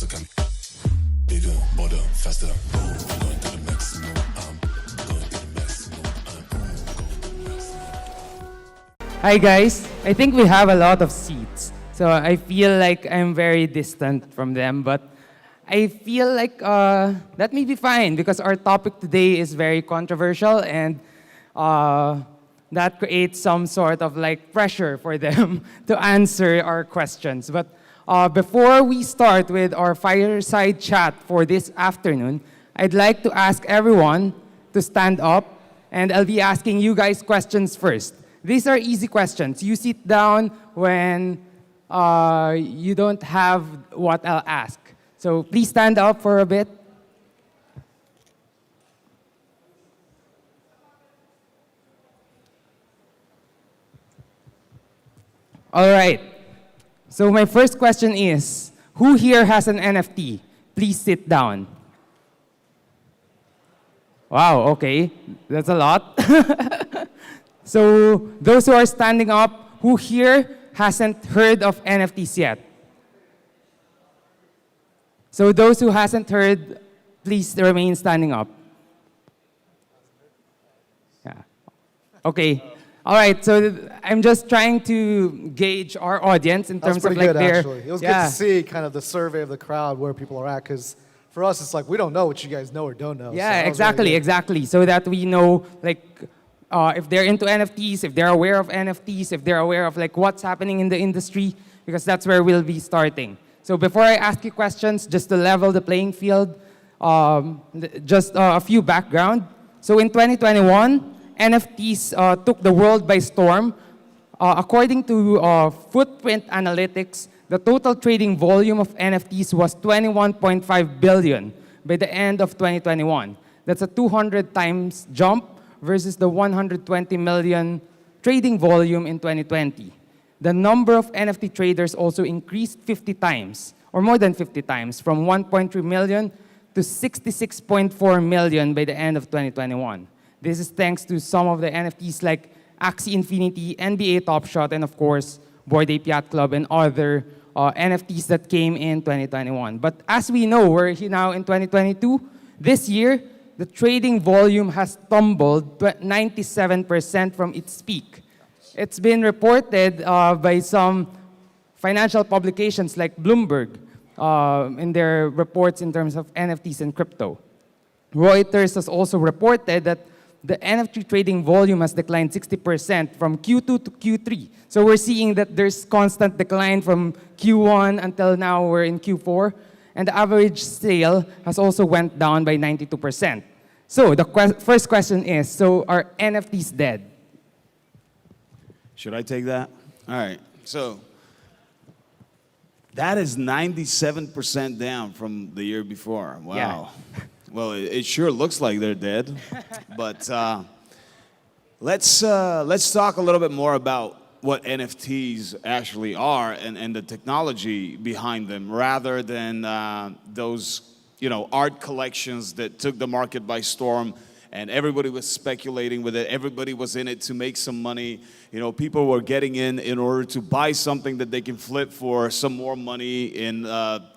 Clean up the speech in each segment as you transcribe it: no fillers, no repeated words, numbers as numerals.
Bigger, bolder, faster. Going to the maximum. I'm going to the maximum. Hi guys, I think we have a lot of seats, so I feel like I'm very distant from them, but I feel like that may be fine because our topic today is very controversial and that creates some sort of like pressure for them to answer our questions. But before we start with our fireside chat for this afternoon, I'd like to ask everyone to stand up and I'll be asking you guys questions first. These are easy questions. You sit down when you don't have what I'll ask. So please stand up for a bit. All right. So my first question is, who here has an NFT? Please sit down. Wow, okay. That's a lot. So those who are standing up, who here hasn't heard of NFTs yet? So those who hasn't heard, please remain standing up. Yeah. Okay. All right. So I'm just trying to gauge our audience in That was terms of pretty like good, their. actually. It was good to see kind of the survey of the crowd where people are at, because for us, it's like we don't know what you guys know or don't know. So Yeah, that was really exactly, good. exactly. So that we know like if they're into NFTs, if they're aware of NFTs, if they're aware of like what's happening in the industry, because that's where we'll be starting. So before I ask you questions, just to level the playing field, just a few background. So in 2021, NFTs took the world by storm. According to Footprint Analytics, the total trading volume of NFTs was 21.5 billion by the end of 2021. That's a 200 times jump versus the 120 million trading volume in 2020. The number of NFT traders also increased 50 times, or more than 50 times, from 1.3 million to 66.4 million by the end of 2021. This is thanks to some of the NFTs like Axie Infinity, NBA Top Shot, and of course, Bored Ape Yacht Club and other NFTs that came in 2021. But as we know, we're here now in 2022. This year, the trading volume has tumbled 97% from its peak. It's been reported by some financial publications like Bloomberg in their reports in terms of NFTs and crypto. Reuters has also reported that the NFT trading volume has declined 60% from Q2 to Q3. So we're seeing that there's constant decline from Q1 until now we're in Q4. And the average sale has also went down by 92%. So the first question is, so are NFTs dead? Should I take that? All right. So that is 97% down from the year before. Wow. Yeah. Well, it sure looks like they're dead. But let's talk a little bit more about what NFTs actually are and the technology behind them, rather than those art collections that took the market by storm. And everybody was speculating with it. Everybody was in it to make some money. People were getting in order to buy something that they can flip for some more money in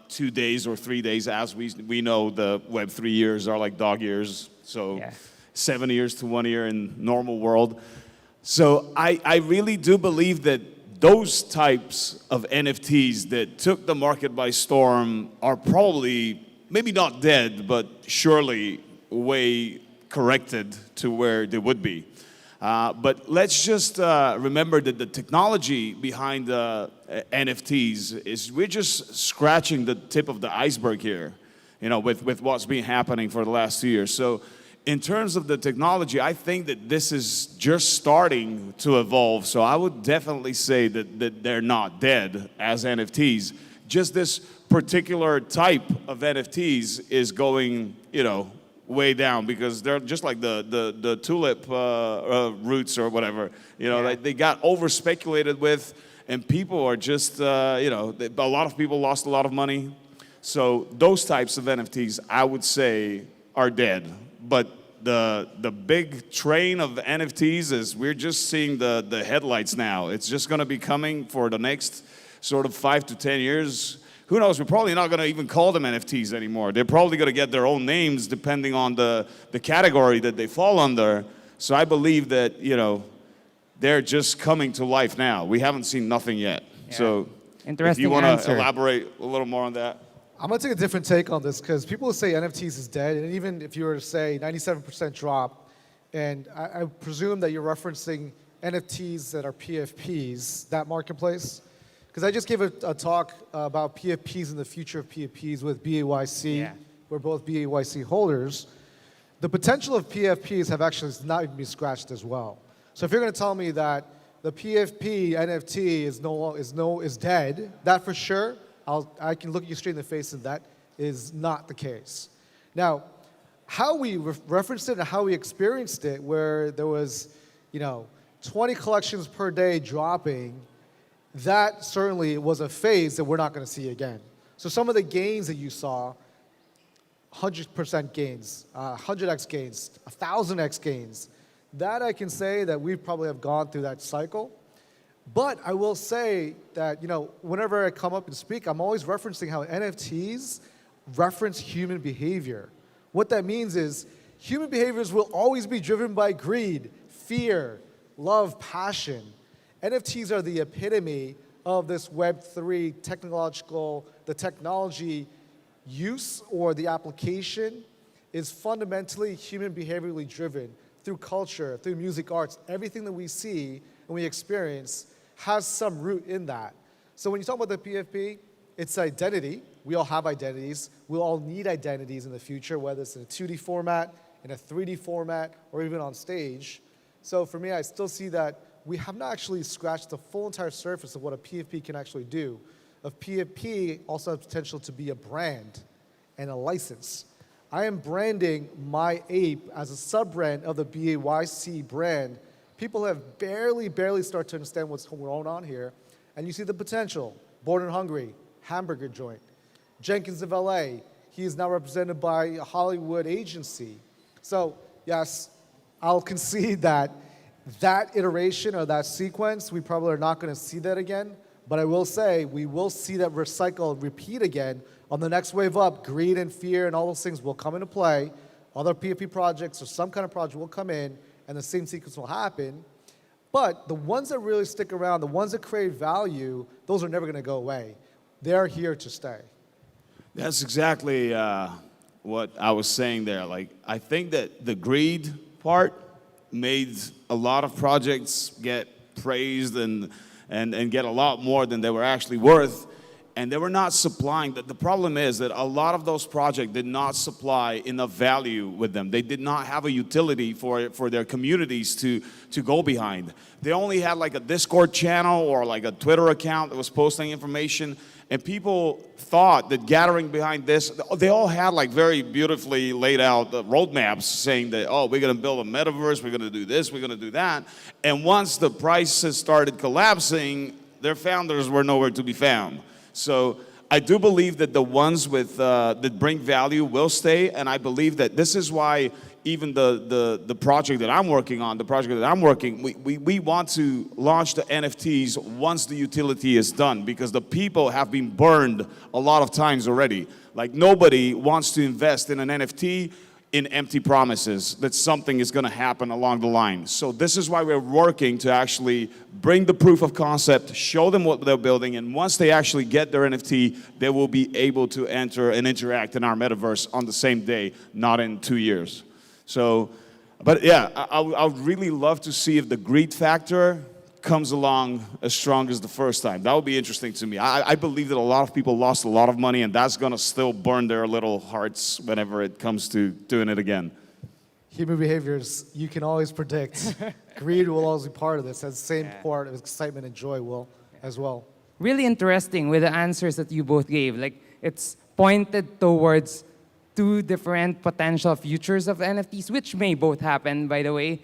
2 days or 3 days. As we know, the Web 3 years are like dog years. So Yeah. 7 years to 1 year in normal world. So I really do believe that those types of NFTs that took the market by storm are probably, maybe not dead, but surely way corrected to where they would be. But let's just remember that the technology behind NFTs is we're just scratching the tip of the iceberg here, with what's been happening for the last 2 years. So in terms of the technology, I think that this is just starting to evolve. So I would definitely say that they're not dead as NFTs. Just this particular type of NFTs is going, way down, because they're just like the tulip roots or whatever. They got over speculated with, and people are just, a lot of people lost a lot of money. So those types of NFTs, I would say, are dead. But the big train of NFTs is we're just seeing the headlights now. It's just going to be coming for the next sort of 5 to 10 years. who knows, we're probably not going to even call them NFTs anymore. They're probably going to get their own names depending on the category that they fall under. So I believe that, they're just coming to life now. We haven't seen nothing yet. Yeah. So Interesting if you want to answer. elaborate a little more on that. I'm gonna take a different take on this because people say NFTs is dead, and even if you were to say 97% drop, and I presume that you're referencing NFTs that are PFPs, that marketplace, because I just gave a talk about PFPs and the future of PFPs with BAYC. Yeah. We're both BAYC holders. The potential of PFPs have actually not even been scratched as well. So if you're going to tell me that the PFP NFT is dead, that for sure, I can look you straight in the face and that is not the case. Now, how we referenced it and how we experienced it, where there was, 20 collections per day dropping, that certainly was a phase that we're not going to see again. So some of the gains that you saw, 100% gains, 100x gains, 1,000x gains, that I can say that we probably have gone through that cycle. But I will say that, whenever I come up and speak, I'm always referencing how NFTs reference human behavior. What that means is human behaviors will always be driven by greed, fear, love, passion. NFTs are the epitome of this Web3 the technology use or the application is fundamentally human behaviorally driven through culture, through music, arts. Everything that we see and we experience has some root in that. So when you talk about the PFP, it's identity. We all have identities. We'll all need identities in the future, whether it's in a 2D format, in a 3D format, or even on stage. So for me, I still see that we have not actually scratched the full entire surface of what a PFP can actually do. A PFP also has potential to be a brand and a license. I am branding my ape as a sub-brand of the BAYC brand. People have barely started to understand what's going on here. And you see the potential. Born in Hungary, hamburger joint. Jenkins of LA, he is now represented by a Hollywood agency. So yes, I'll concede that iteration or that sequence, we probably are not going to see that again. But I will say we will see that recycle and repeat again on the next wave up. Greed and fear and all those things will come into play. Other PFP projects or some kind of project will come in and the same sequence will happen. But the ones that really stick around, the ones that create value, those are never going to go away. They're here to stay. That's exactly what I was saying there. I think that the greed part made a lot of projects get praised and get a lot more than they were actually worth. And they were not supplying. The problem is that a lot of those projects did not supply enough value with them. They did not have a utility for their communities to go behind. They only had a Discord channel or a Twitter account that was posting information. And people thought that gathering behind this, they all had very beautifully laid out roadmaps saying that, oh, we're going to build a metaverse, we're going to do this, we're going to do that. And once the prices started collapsing, their founders were nowhere to be found. So I do believe that the ones that bring value will stay, and I believe that this is why even the project that I'm working on, we want to launch the NFTs once the utility is done, because the people have been burned a lot of times already. Nobody wants to invest in an NFT in empty promises that something is going to happen along the line. So this is why we're working to actually bring the proof of concept, show them what they're building, and once they actually get their NFT, they will be able to enter and interact in our metaverse on the same day, not in 2 years. So, but yeah, I would really love to see if the greed factor comes along as strong as the first time. That would be interesting to me. I believe that a lot of people lost a lot of money, and that's going to still burn their little hearts whenever it comes to doing it again. Human behaviors, you can always predict. Greed will always be part of this, as the same part of excitement and joy will as well. Really interesting with the answers that you both gave. It's pointed towards two different potential futures of NFTs, which may both happen, by the way.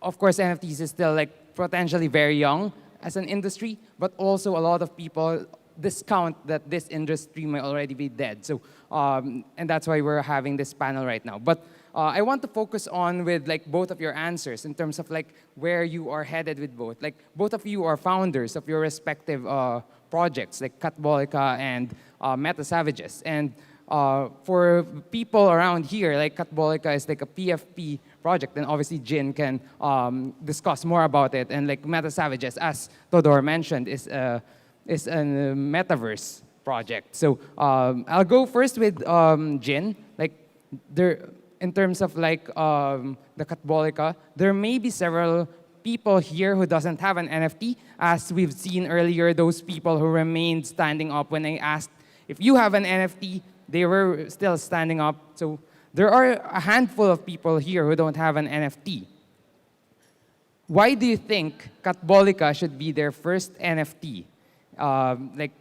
Of course, NFTs is still potentially very young as an industry, but also a lot of people discount that this industry may already be dead. So, and that's why we're having this panel right now. But I want to focus on with like both of your answers in terms of like where you are headed with both. Like both of you are founders of your respective projects, like Catbolica and Meta Savages. And for people around here, like Catbolica is like a PFP project, and obviously Jin can discuss more about it. And like Meta Savages, as Todor mentioned, is a metaverse project. So I'll go first with Jin. Like there, in terms of like the Catbolica, there may be several people here who doesn't have an NFT. As we've seen earlier, those people who remained standing up when I asked if you have an NFT, they were still standing up. So there are a handful of people here who don't have an NFT. Why do you think Catbolica should be their first NFT? Like,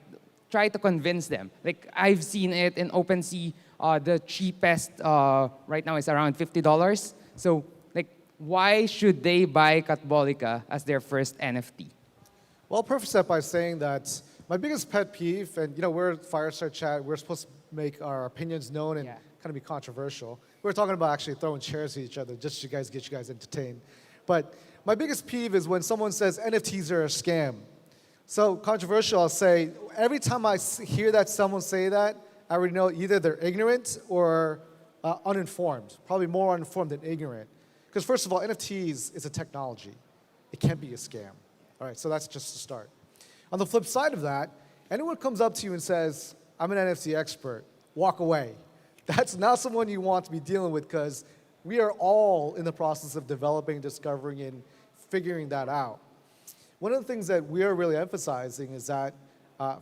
try to convince them. Like, I've seen it in OpenSea. The cheapest right now is around $50. So, like, why should they buy Catbolica as their first NFT? Well, I'll preface that by saying that my biggest pet peeve, and we're at Fireside Chat, we're supposed to make our opinions known and kind of be controversial. We're talking about actually throwing chairs at each other just to get you guys entertained. But my biggest peeve is when someone says NFTs are a scam. So controversial, I'll say, every time I hear that someone say that, I already know either they're ignorant or uninformed, probably more uninformed than ignorant. Because first of all, NFTs is a technology. It can't be a scam. All right, so that's just the start. On the flip side of that, anyone comes up to you and says, I'm an NFT expert, walk away. That's not someone you want to be dealing with, because we are all in the process of developing, discovering, and figuring that out. One of the things that we are really emphasizing is that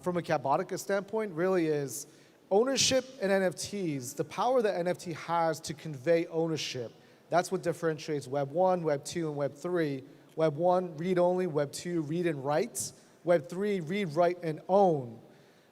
from a Catbolica standpoint really is ownership in NFTs, the power that NFT has to convey ownership. That's what differentiates Web 1, Web 2, and Web 3. Web 1, read only. Web 2, read and write. Web 3, read, write, and own.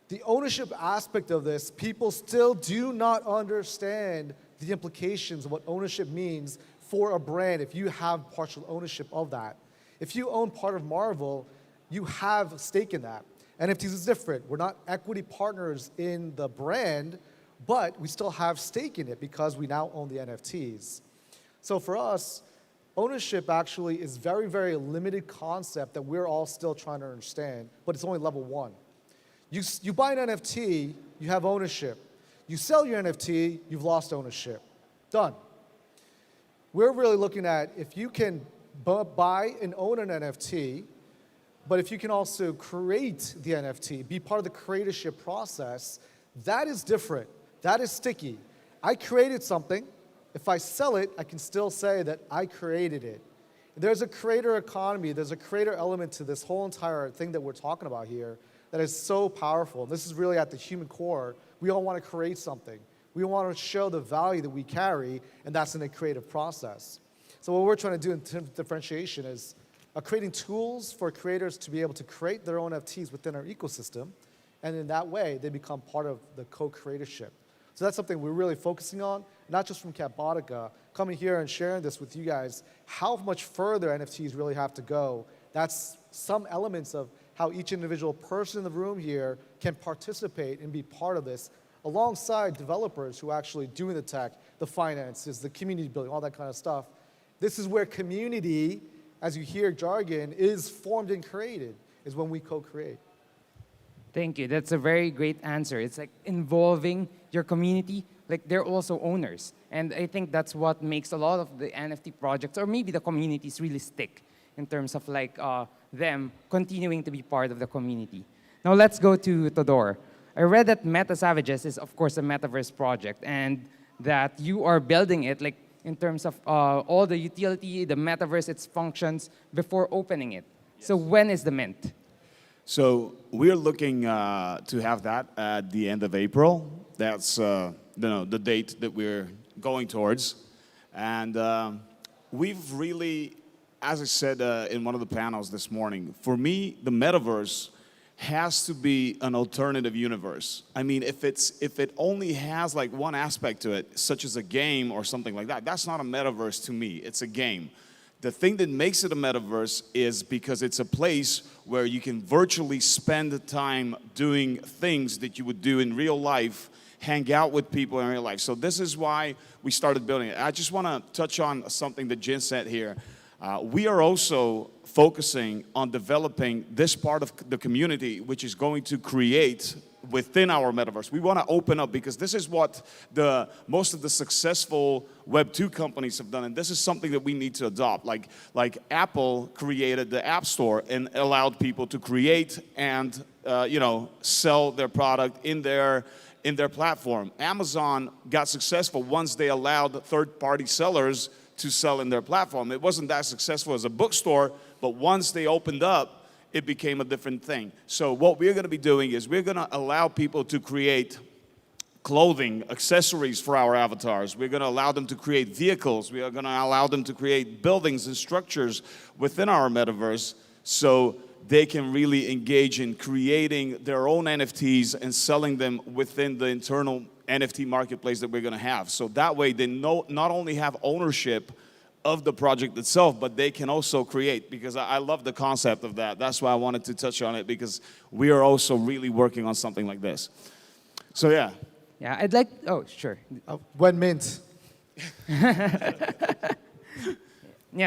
The ownership aspect of this, people still do not understand the implications of what ownership means for a brand if you have partial ownership of that. If you own part of Marvel, you have a stake in that. NFTs is different. We're not equity partners in the brand, but we still have stake in it because we now own the NFTs. So for us, ownership actually is very, very limited concept that we're all still trying to understand, but it's only level 1. You buy an NFT, you have ownership. You sell your NFT, you've lost ownership. Done. We're really looking at if you can buy and own an NFT, but if you can also create the NFT, be part of the creatorship process, that is different. That is sticky. I created something. If I sell it, I can still say that I created it. There's a creator economy, there's a creator element to this whole entire thing that we're talking about here that is so powerful. This is really at the human core. We all want to create something. We want to show the value that we carry, and that's in a creative process. So what we're trying to do in terms of differentiation is creating tools for creators to be able to create their own NFTs within our ecosystem, and in that way, they become part of the co-creatorship. So that's something we're really focusing on, not just from Catbolica, coming here and sharing this with you guys, how much further NFTs really have to go. That's some elements of how each individual person in the room here can participate and be part of this, alongside developers who are actually doing the tech, the finances, the community building, all that kind of stuff. This is where community, as you hear jargon, is formed and created, is when we co-create. Thank you. That's a very great answer. It's like involving your community, like they're also owners. And I think that's what makes a lot of the NFT projects, or maybe the communities, really stick in terms of like them continuing to be part of the community. Now let's go to Todor. I read that Meta Savages is, of course, a metaverse project, and that you are building it like in terms of all the utility, the metaverse, its functions, before opening it. Yes. So when is the mint? So we're looking to have that at the end of April. That's the date that we're going towards. And we've really, as I said in one of the panels this morning, for me, the metaverse has to be an alternative universe. I mean, if it only has like one aspect to it, such as a game or something like that, that's not a metaverse to me. It's a game. The thing that makes it a metaverse is because it's a place where you can virtually spend the time doing things that you would do in real life, hang out with people in real life. So this is why we started building it. I just want to touch on something that Jin said here. We are also focusing on developing this part of the community, which is going to create within our metaverse. We want to open up because this is what most of the successful Web 2 companies have done, and this is something that we need to adopt. Like Apple created the App Store and allowed people to create and sell their product in their platform. Amazon got successful once they allowed third-party sellers to sell in their platform. It wasn't that successful as a bookstore, but once they opened up, it became a different thing. So what we're going to be doing is we're going to allow people to create clothing, accessories for our avatars. We're going to allow them to create vehicles. We are going to allow them to create buildings and structures within our metaverse so they can really engage in creating their own NFTs and selling them within the internal NFT marketplace that we're going to have. So that way they not only have ownership of the project itself, but they can also create, because I love the concept of that. That's why I wanted to touch on it, because we are also really working on something like this. So yeah. Yeah, I'd like, oh, sure. When mint. Yeah,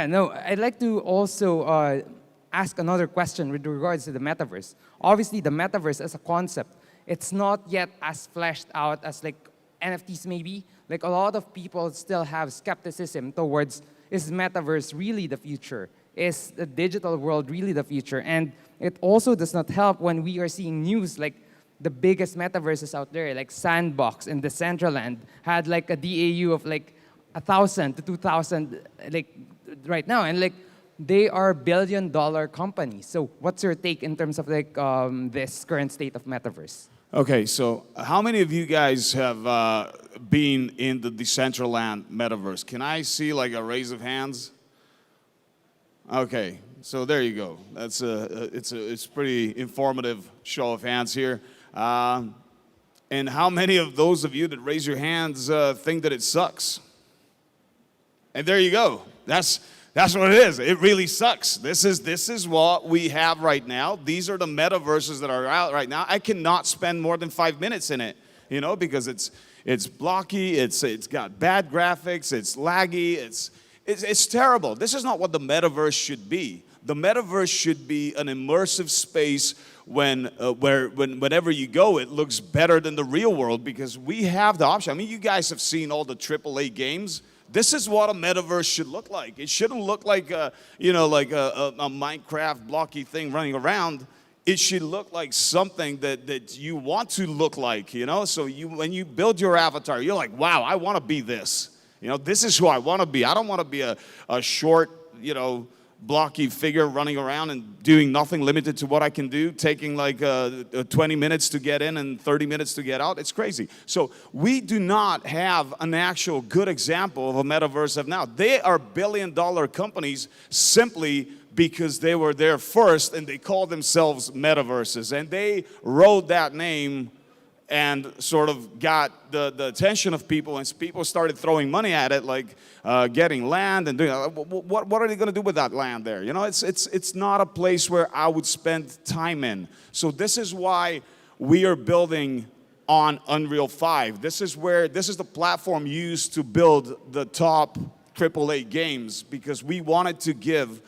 no, I'd like to also ask another question with regards to the metaverse. Obviously, the metaverse as a concept, it's not yet as fleshed out as like NFTs maybe. Like a lot of people still have skepticism towards, is metaverse really the future? Is the digital world really the future? And it also does not help when we are seeing news like the biggest metaverses out there, like Sandbox and Decentraland, had like a DAU of like 1,000 to 2,000 like right now. And like they are billion-dollar companies. So what's your take in terms of like this current state of metaverse? Okay, so how many of you guys have been in the Decentraland metaverse? Can I see like a raise of hands? Okay, so there you go. That's it's pretty informative show of hands here. And how many of those of you that raise your hands think that it sucks? And there you go. That's what it is. It really sucks. This is what we have right now. These are the metaverses that are out right now. I cannot spend more than 5 minutes in it, because it's blocky, it's got bad graphics, it's laggy, it's terrible. This is not what the metaverse should be. The metaverse should be an immersive space whenever you go, it looks better than the real world, because we have the option. I mean, you guys have seen all the AAA games. This is what a metaverse should look like. It shouldn't look like a Minecraft blocky thing running around. It should look like something that you want to look like, So when you build your avatar, you're like, wow, I want to be this. This is who I want to be. I don't want to be a short, blocky figure running around and doing nothing, limited to what I can do, taking like 20 minutes to get in and 30 minutes to get out. It's crazy. So we do not have an actual good example of a metaverse of now. They are billion-dollar companies simply because they were there first and they call themselves metaverses. And they rode that name and sort of got the attention of people, and people started throwing money at it, like getting land and doing. What are they going to do with that land there? It's not a place where I would spend time in. So this is why we are building on Unreal 5. This is the platform used to build the top AAA games, because we wanted to give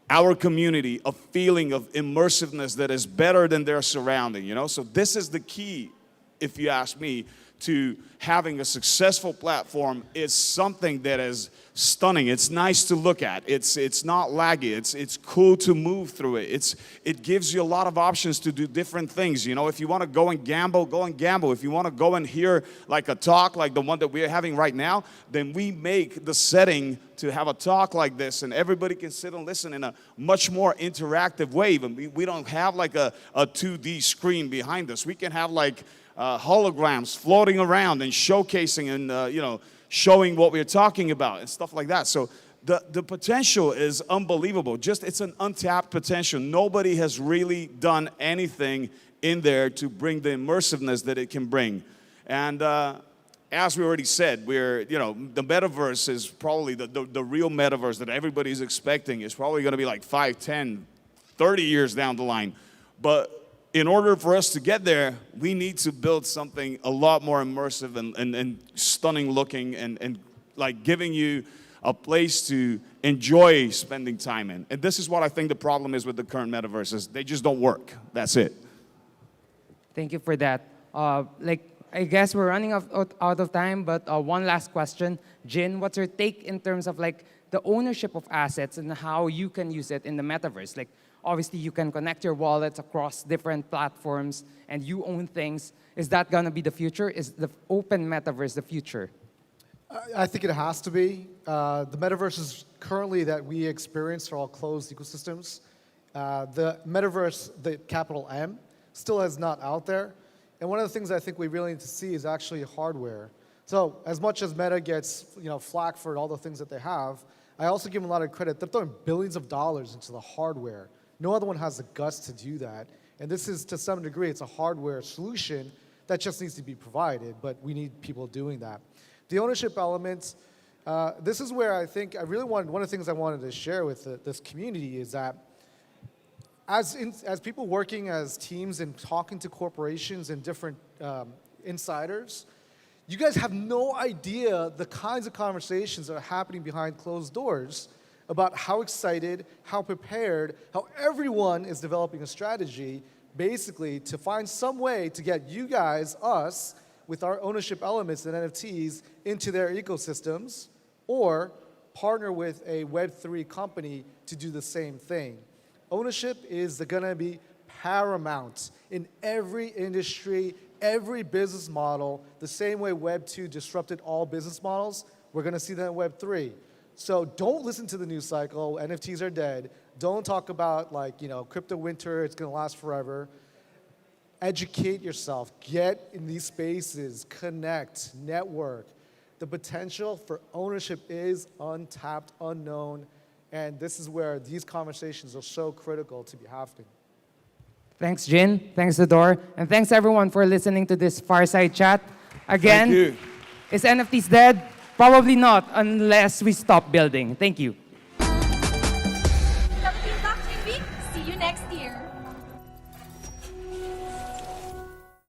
our community a feeling of immersiveness that is better than their surrounding. So this is the key, if you ask me, to having a successful platform. Is something that is stunning. It's nice to look at. It's not laggy. It's cool to move through it. It gives you a lot of options to do different things. If you want to go and gamble, go and gamble. If you want to go and hear like a talk like the one that we're having right now, then we make the setting to have a talk like this, and everybody can sit and listen in a much more interactive way. Even we don't have like a 2D screen behind us. We can have like holograms floating around and showcasing and showing what we're talking about and stuff like that. So the potential is unbelievable. It's an untapped potential. Nobody has really done anything in there to bring the immersiveness that it can bring. And as we already said, the metaverse is probably the real metaverse that everybody's expecting is probably going to be like 5, 10, 30 years down the line. But in order for us to get there, we need to build something a lot more immersive and stunning looking and like giving you a place to enjoy spending time in. And this is what I think the problem is with the current metaverses. They just don't work. That's it. Thank you for that. I guess we're running out of time, but one last question. Jin, what's your take in terms of like the ownership of assets and how you can use it in the metaverse? Like, obviously, you can connect your wallets across different platforms and you own things. Is that gonna be the future? Is the open metaverse the future? I think it has to be. The metaverses currently that we experience are all closed ecosystems. The metaverse, the capital M, still is not out there. And one of the things I think we really need to see is actually hardware. So as much as Meta gets flack for all the things that they have, I also give them a lot of credit. They're throwing billions of dollars into the hardware. No other one has the guts to do that. And this is, to some degree, it's a hardware solution that just needs to be provided, but we need people doing that. The ownership element, this is where I think I really wanted, one of the things I wanted to share with this community is that as people working as teams and talking to corporations and different insiders, you guys have no idea the kinds of conversations that are happening behind closed doors about how excited, how prepared, how everyone is developing a strategy basically to find some way to get you guys, us, with our ownership elements and NFTs into their ecosystems, or partner with a Web3 company to do the same thing. Ownership is gonna be paramount in every industry, every business model. The same way Web2 disrupted all business models, we're gonna see that in Web3. So don't listen to the news cycle, NFTs are dead. Don't talk about crypto winter, it's gonna last forever. Educate yourself, get in these spaces, connect, network. The potential for ownership is untapped, unknown, and this is where these conversations are so critical to be happening. Thanks, Jin. Thanks, Dodor. And thanks, everyone, for listening to this Fireside Chat. Again, Thank you. Is NFTs dead? Probably not, unless we stop building. Thank you. Philippine Blockchain Week. See you next year.